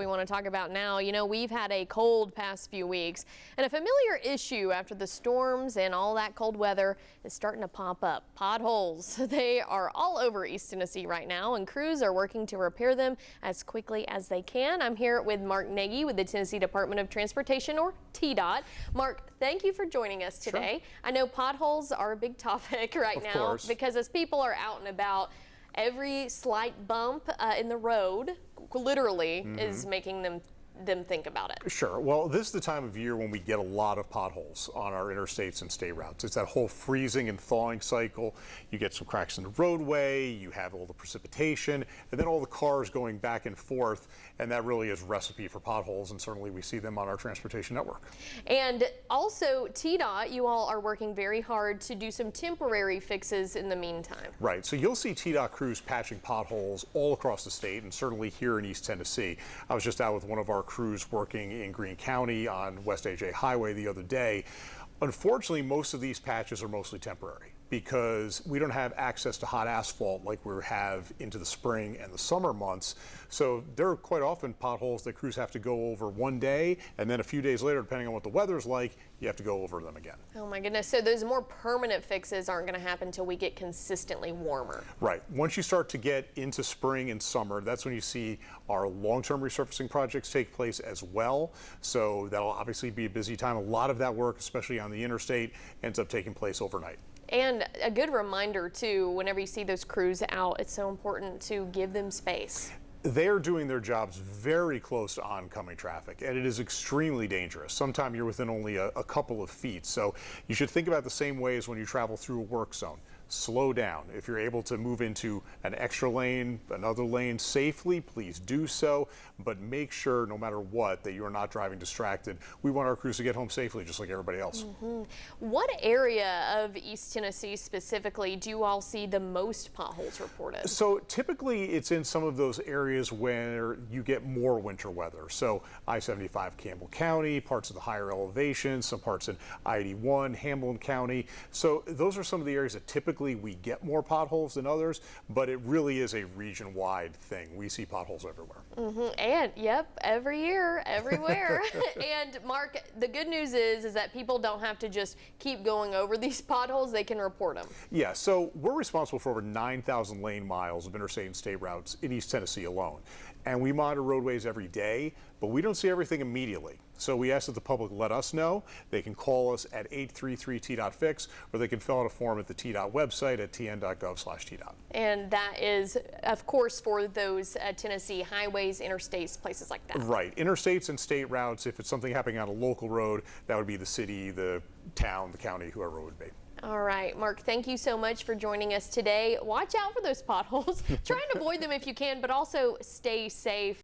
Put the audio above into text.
We want to talk about now. You know, we've had a cold past few weeks, and a familiar issue after the storms and all that cold weather is starting to pop up. Potholes. They are all over East Tennessee right now, and crews are working to repair them as quickly as they can. I'm here with Mark Nagy with the Tennessee Department of Transportation, or TDOT. Mark, thank you for joining us today. Sure. I know potholes are a big topic right now because as people are out and about, every slight bump in the road literally is making them think about it. Sure. Well, this is the time of year when we get a lot of potholes on our interstates and state routes. It's that whole freezing and thawing cycle. You get some cracks in the roadway, you have all the precipitation, and then all the cars going back and forth, and that really is a recipe for potholes, and certainly we see them on our transportation network. And also, TDOT, you all are working very hard to do some temporary fixes in the meantime. Right. So you'll see TDOT crews patching potholes all across the state, and certainly here in East Tennessee. I was just out with one of our crews working in Greene County on West AJ Highway the other day. Unfortunately, most of these patches are mostly temporary because we don't have access to hot asphalt like we have into the spring and the summer months. So there are quite often potholes that crews have to go over one day, and then a few days later, depending on what the weather's like, you have to go over them again. Oh my goodness. So those more permanent fixes aren't going to happen until we get consistently warmer. Right. Once you start to get into spring and summer, that's when you see our long-term resurfacing projects take place as well. So that'll obviously be a busy time. A lot of that work, especially on the interstate, ends up taking place overnight. And a good reminder too, whenever you see those crews out, it's so important to give them space. They're doing their jobs very close to oncoming traffic, and it is extremely dangerous. Sometimes you're within only a couple of feet. So you should think about the same way as when you travel through a work zone. Slow down. If you're able to move into an extra lane, another lane safely, please do so, but make sure no matter what that you are not driving distracted. We want our crews to get home safely just like everybody else. What area of East Tennessee specifically do you all see the most potholes reported? So typically it's in some of those areas where you get more winter weather. So I-75 Campbell County, parts of the higher elevations, some parts in I-81, Hamlin County. So those are some of the areas that typically we get more potholes than others, but it really is a region-wide thing. We see potholes everywhere. And yep, every year, everywhere. And Mark, the good news is that people don't have to just keep going over these potholes. They can report them. Yeah, so we're responsible for over 9,000 lane miles of interstate and state routes in East Tennessee alone. And we monitor roadways every day, but we don't see everything immediately. So we ask that the public let us know. They can call us at 833-TDOT-FIX, or they can fill out a form at the TDOT website at tn.gov/TDOT. And that is, of course, for those Tennessee highways, interstates, places like that. Right. Interstates and state routes, if it's something happening on a local road, that would be the city, the town, the county, whoever it would be. All right, Mark, thank you so much for joining us today. Watch out for those potholes. Try and avoid them if you can, but also stay safe.